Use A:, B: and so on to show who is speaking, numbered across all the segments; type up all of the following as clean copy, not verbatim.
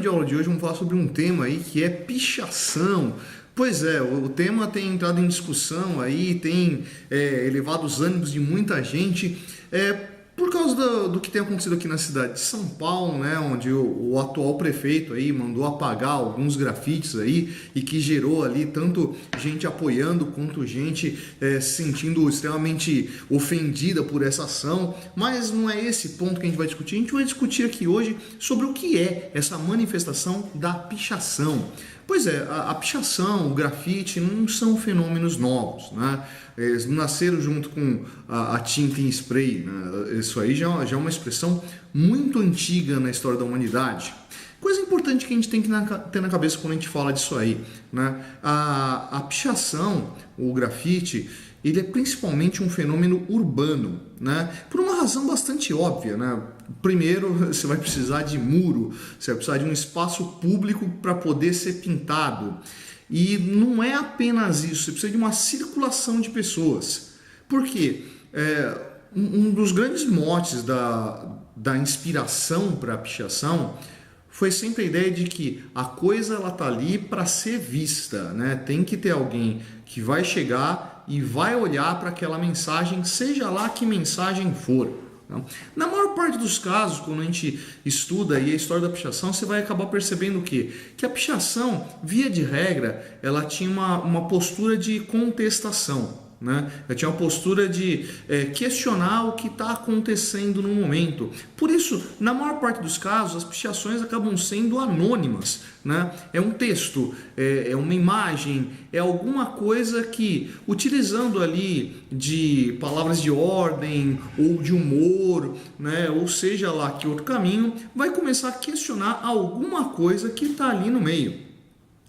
A: de aula de hoje vamos falar sobre um tema aí que é pichação. Pois é, o tema tem entrado em discussão aí, tem elevado os ânimos de muita gente, por causa do que tem acontecido aqui na cidade de São Paulo, né, onde o atual prefeito aí mandou apagar alguns grafites aí e que gerou ali tanto gente apoiando quanto gente se sentindo extremamente ofendida por essa ação. Mas não é esse ponto que a gente vai discutir. A gente vai discutir aqui hoje sobre o que é essa manifestação da pichação. Pois é, a pichação, o grafite não são fenômenos novos, né? Eles nasceram junto com a tinta em spray, né? Isso aí já é uma expressão muito antiga na história da humanidade. Coisa importante que a gente tem que ter na cabeça quando a gente fala disso aí, né? A pichação, o grafite, ele é principalmente um fenômeno urbano, né? Por uma razão bastante óbvia, né? Primeiro, você vai precisar de muro, você vai precisar de um espaço público para poder ser pintado. E não é apenas isso, você precisa de uma circulação de pessoas. Por quê? Um dos grandes motes da inspiração para a pichação foi sempre a ideia de que a coisa ela tá ali para ser vista, né? Tem que ter alguém que vai chegar e vai olhar para aquela mensagem, seja lá que mensagem for. Na maior parte dos casos, quando a gente estuda aí a história da pichação, você vai acabar percebendo o quê? Que a pichação, via de regra, ela tinha uma postura de contestação, né? Ela tinha uma postura de questionar o que está acontecendo no momento. Por isso, na maior parte dos casos, as pichações acabam sendo anônimas, né? É um texto, é uma imagem, é alguma coisa que, utilizando ali de palavras de ordem ou de humor, né? Ou seja lá que outro caminho, vai começar a questionar alguma coisa que está ali no meio.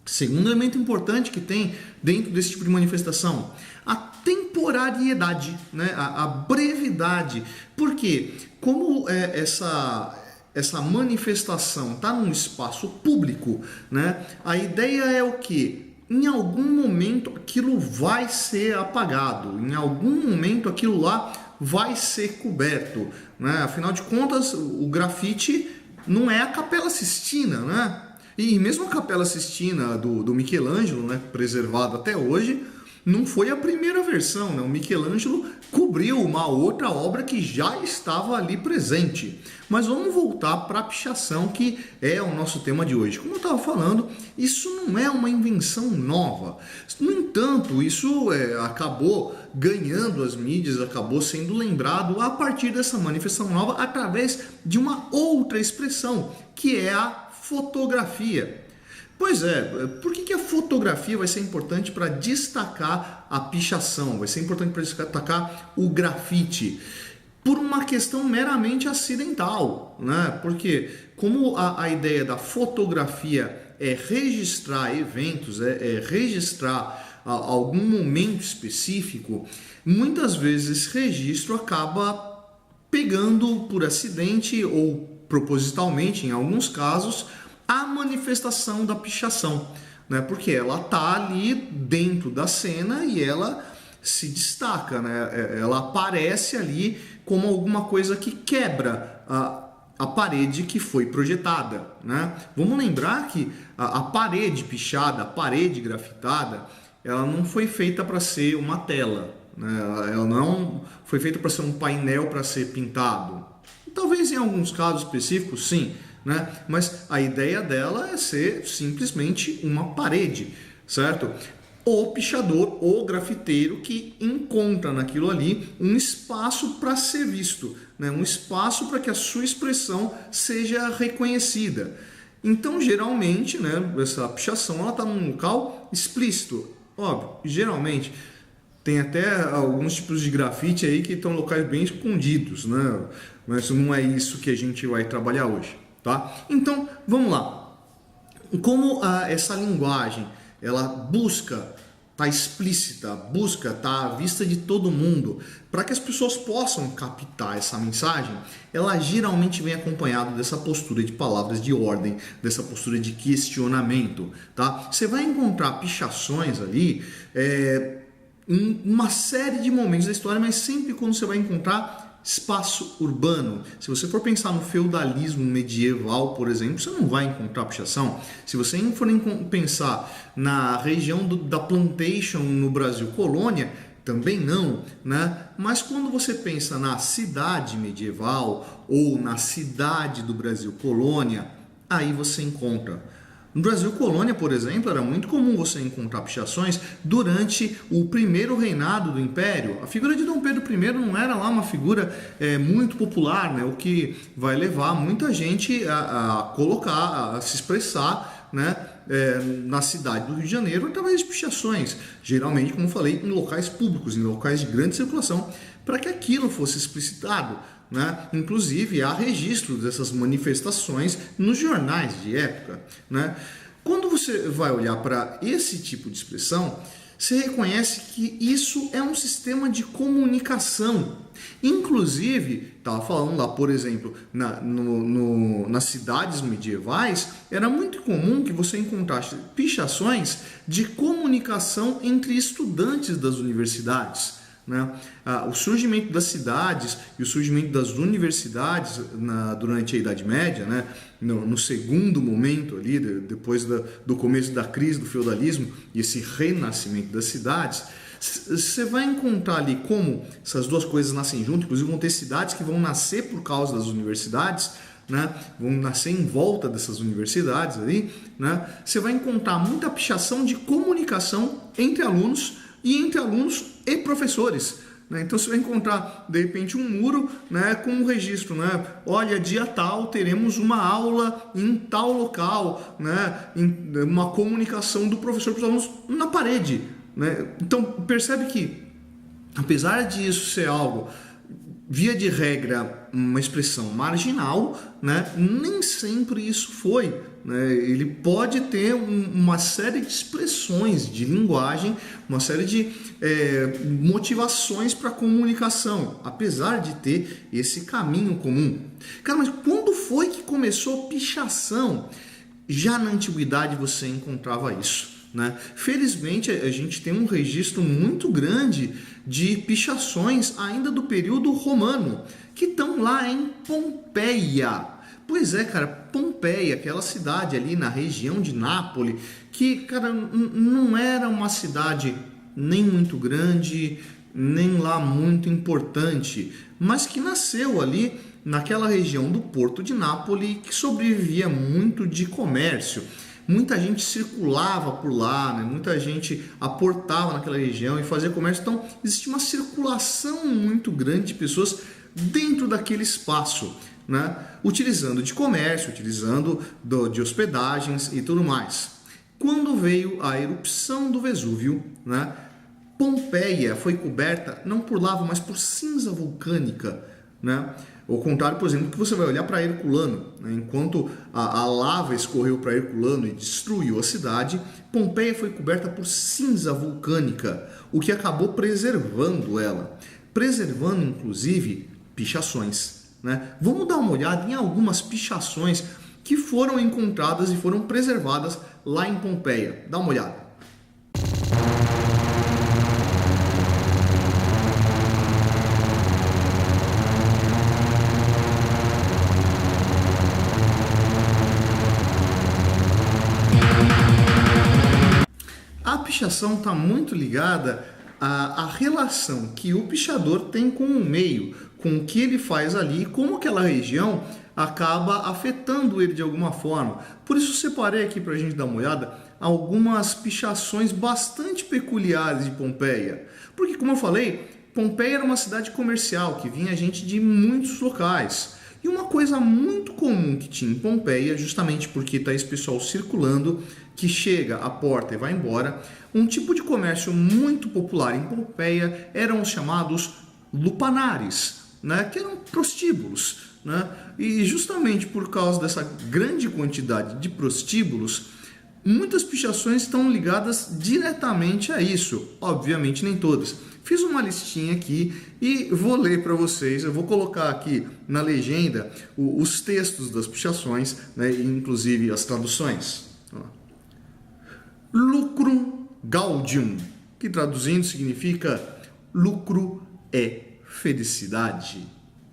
A: Segundo elemento importante que tem dentro desse tipo de manifestação, a temporariedade, né? A brevidade. Por quê? Como essa manifestação está num espaço público, né? A ideia é o quê? Em algum momento aquilo vai ser apagado, em algum momento aquilo lá vai ser coberto, né? Afinal de contas, o grafite não é a Capela Sistina, né? E mesmo a Capela Sistina do Michelangelo, né, preservada até hoje, não foi a primeira versão, né? O Michelangelo cobriu uma outra obra que já estava ali presente. Mas vamos voltar para a pichação, que é o nosso tema de hoje. Como eu estava falando, isso não é uma invenção nova. No entanto, isso acabou ganhando as mídias, acabou sendo lembrado a partir dessa manifestação nova através de uma outra expressão, que é a fotografia. Pois é, por que a fotografia vai ser importante para destacar a pichação? Vai ser importante para destacar o grafite? Por uma questão meramente acidental, né? Porque como a ideia da fotografia é registrar eventos, é registrar algum momento específico, muitas vezes esse registro acaba pegando por acidente ou propositalmente, em alguns casos, a manifestação da pichação, né? Porque ela está ali dentro da cena e ela se destaca, né? Ela aparece ali como alguma coisa que quebra a parede que foi projetada, né? Vamos lembrar que a parede pichada, a parede grafitada, ela não foi feita para ser uma tela, né? Ela não foi feita para ser um painel para ser pintado. Talvez em alguns casos específicos, sim, né? Mas a ideia dela é ser simplesmente uma parede, certo? O pichador, o grafiteiro que encontra naquilo ali um espaço para ser visto, né? Um espaço para que a sua expressão seja reconhecida. Então, geralmente, né, essa pichação ela está num local explícito, óbvio, geralmente. Tem até alguns tipos de grafite aí que estão em locais bem escondidos, né? Mas não é isso que a gente vai trabalhar hoje, tá? Então, vamos lá. Como essa linguagem, ela busca estar explícita, busca estar à vista de todo mundo, para que as pessoas possam captar essa mensagem, ela geralmente vem acompanhada dessa postura de palavras de ordem, dessa postura de questionamento, tá? Você vai encontrar pichações ali, em uma série de momentos da história, mas sempre quando você vai encontrar espaço urbano. Se você for pensar no feudalismo medieval, por exemplo, você não vai encontrar pichação. Se você for pensar na região da plantation no Brasil colônia, também não, né? Mas quando você pensa na cidade medieval ou na cidade do Brasil colônia, aí você encontra. No Brasil colônia, por exemplo, era muito comum você encontrar pichações durante o primeiro reinado do Império. A figura de Dom Pedro I não era lá uma figura muito popular, né? O que vai levar muita gente a colocar, a se expressar, né? Na cidade do Rio de Janeiro através de pichações, geralmente, como eu falei, em locais públicos, em locais de grande circulação, para que aquilo fosse explicitado. Né? Inclusive há registros dessas manifestações nos jornais de época. Né? Quando você vai olhar para esse tipo de expressão, você reconhece que isso é um sistema de comunicação. Inclusive, estava falando lá, por exemplo, nas cidades medievais, era muito comum que você encontrasse pichações de comunicação entre estudantes das universidades. Né? O surgimento das cidades e o surgimento das universidades durante a Idade Média, né? no segundo momento ali, depois do começo da crise do feudalismo e esse renascimento das cidades, você vai encontrar ali como essas duas coisas nascem junto. Inclusive vão ter cidades que vão nascer por causa das universidades, né? Vão nascer em volta dessas universidades ali, né? Você vai encontrar muita pichação de comunicação entre alunos e professores. Né? Então você vai encontrar, de repente, um muro, né, com um registro. Né? Olha, dia tal teremos uma aula em tal local, né? Uma comunicação do professor para os alunos na parede. Né? Então percebe que, apesar disso ser algo, via de regra, uma expressão marginal, né? Nem sempre isso foi. Né? Ele pode ter uma série de expressões de linguagem, uma série de motivações para comunicação, apesar de ter esse caminho comum. Cara, mas quando foi que começou a pichação? Já na antiguidade você encontrava isso. Né? Felizmente a gente tem um registro muito grande de pichações ainda do período romano, que estão lá em Pompeia. Pois é, cara, Pompeia, aquela cidade ali na região de Nápoles, que, cara, não era uma cidade nem muito grande, nem lá muito importante, mas que nasceu ali naquela região do Porto de Nápoles, que sobrevivia muito de comércio. Muita gente circulava por lá, né? Muita gente aportava naquela região e fazia comércio. Então, existe uma circulação muito grande de pessoas dentro daquele espaço, né? Utilizando de comércio, utilizando de hospedagens e tudo mais. Quando veio a erupção do Vesúvio, né? Pompeia foi coberta não por lava, mas por cinza vulcânica, né? Ao contrário, por exemplo, que você vai olhar para Herculano, né? Enquanto a lava escorreu para Herculano e destruiu a cidade, Pompeia foi coberta por cinza vulcânica, o que acabou preservando ela, preservando inclusive pichações. Né? Vamos dar uma olhada em algumas pichações que foram encontradas e foram preservadas lá em Pompeia. Dá uma olhada. A pichação está muito ligada à relação que o pichador tem com o meio, com o que ele faz ali, como aquela região acaba afetando ele de alguma forma. Por isso separei aqui para a gente dar uma olhada algumas pichações bastante peculiares de Pompeia. Porque, como eu falei, Pompeia era uma cidade comercial que vinha gente de muitos locais. E uma coisa muito comum que tinha em Pompeia, justamente porque está esse pessoal circulando, que chega à porta e vai embora, um tipo de comércio muito popular em Pompeia eram os chamados lupanares, né? Que eram prostíbulos. Né? E justamente por causa dessa grande quantidade de prostíbulos, muitas pichações estão ligadas diretamente a isso. Obviamente nem todas. Fiz uma listinha aqui e vou ler para vocês. Eu vou colocar aqui na legenda os textos das pichações, né? Inclusive as traduções. Lucro gaudium, que traduzindo significa lucro é felicidade.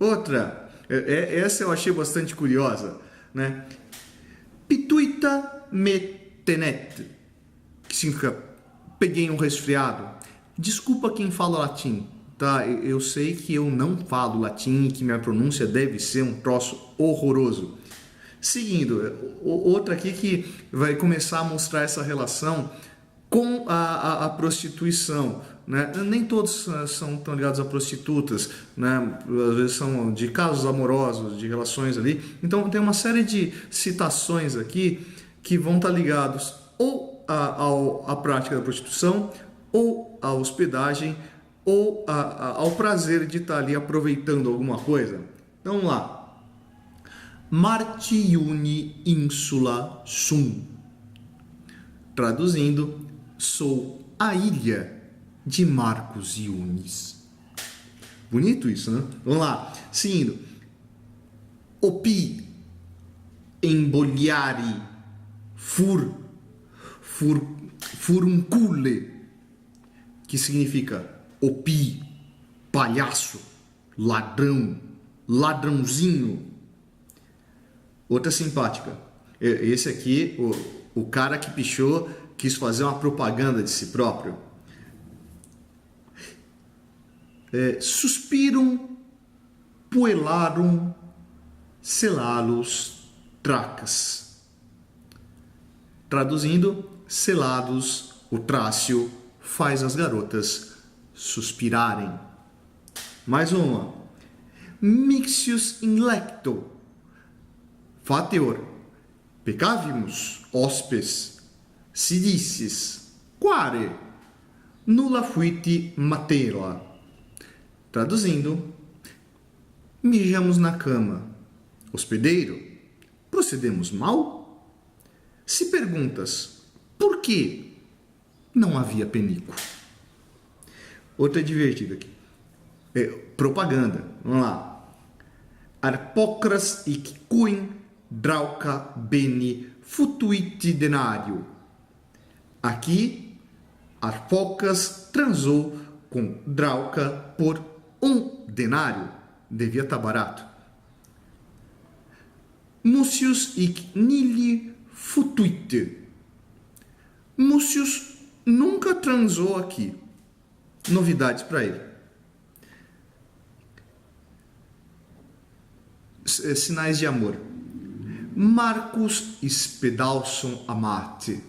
A: Outra, essa eu achei bastante curiosa, né? Pituita me tenet, que significa peguei um resfriado. Desculpa quem fala latim, tá? Eu sei que eu não falo latim e que minha pronúncia deve ser um troço horroroso. Seguindo, outra aqui que vai começar a mostrar essa relação com a prostituição, né? Nem todos são tão ligados a prostitutas, né? Às vezes são de casos amorosos, de relações ali. Então tem uma série de citações aqui que vão estar ligados ou à prática da prostituição, ou à hospedagem, ou ao prazer de estar ali aproveitando alguma coisa. Então vamos lá. Martiuni insula sum. Traduzindo, sou a ilha de Marcos Yunis. Bonito isso, né? Vamos lá. Seguindo. Opi emboliari furuncule, que significa opi, palhaço, ladrão, ladrãozinho. Outra simpática. Esse aqui, o cara que pichou, quis fazer uma propaganda de si próprio. Suspirum puellarum selalos tracas. Traduzindo, selados, o Trácio faz as garotas suspirarem. Mais uma. Mixius in lecto. Fateor, peccavimus, hospes, sidices, quare, nulla fuiti matera. Traduzindo, mijamos na cama. Hospedeiro, procedemos mal? Se perguntas, por que não havia penico? Outra divertida aqui. Propaganda, vamos lá. Arpocras ic quin drauca beni futuiti denário. Aqui, Arpocas transou com Drauca por 1 denário. Devia estar barato. Mucius ic nili futuit. Mucius nunca transou aqui. Novidades para ele. Sinais de amor. Marcus spedalsum amate.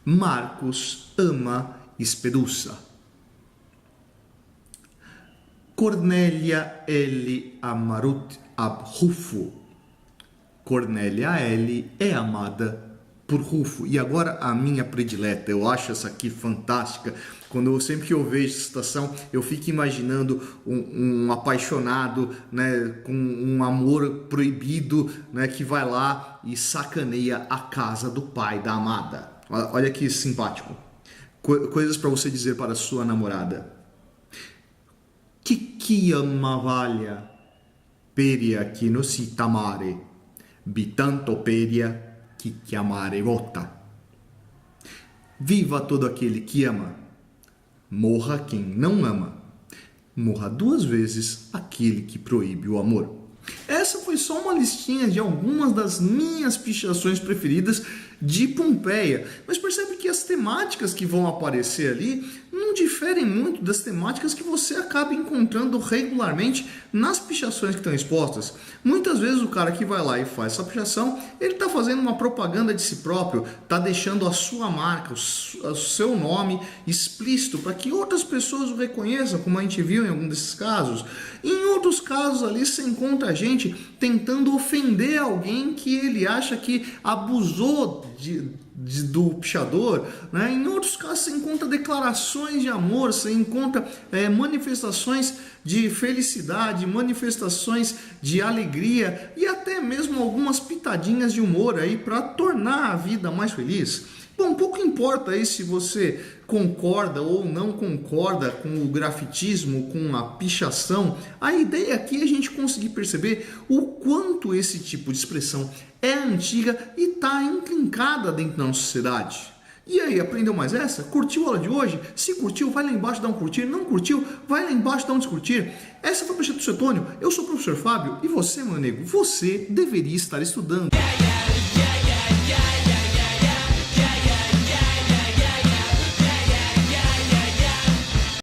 A: Marcus ama Spedusa. Cornelia Elli amarut ab Rufo. Cornelia Elli é amada por Rufo. E agora a minha predileta. Eu acho essa aqui fantástica. Sempre que eu vejo essa situação, eu fico imaginando um apaixonado, né, com um amor proibido, né, que vai lá e sacaneia a casa do pai da amada. Olha que simpático. Coisas para você dizer para sua namorada. Que amavalha peria que no si tamare, bitanto peria que amare vota. Viva todo aquele que ama, morra quem não ama. Morra 2 vezes aquele que proíbe o amor. Essa foi só uma listinha de algumas das minhas pichações preferidas de Pompeia. Mas percebe que as temáticas que vão aparecer ali não diferem muito das temáticas que você acaba encontrando regularmente nas pichações que estão expostas. Muitas vezes o cara que vai lá e faz essa pichação, ele está fazendo uma propaganda de si próprio, está deixando a sua marca, o seu nome explícito para que outras pessoas o reconheçam, como a gente viu em algum desses casos. E em outros casos ali você encontra a gente tentando ofender alguém que ele acha que abusou do pichador, né? Em outros casos você encontra declarações de amor, você encontra manifestações de felicidade, manifestações de alegria e até mesmo algumas pitadinhas de humor aí para tornar a vida mais feliz. Bom, pouco importa aí se você concorda ou não concorda com o grafitismo, com a pichação. A ideia aqui é a gente conseguir perceber o quanto esse tipo de expressão é antiga e está intrincada dentro da nossa sociedade. E aí, aprendeu mais essa? Curtiu a aula de hoje? Se curtiu, vai lá embaixo dar um curtir. Não curtiu? Vai lá embaixo dar um descurtir. Essa foi a Projeto Setônio. Eu sou o professor Fábio e você, meu amigo, você deveria estar estudando.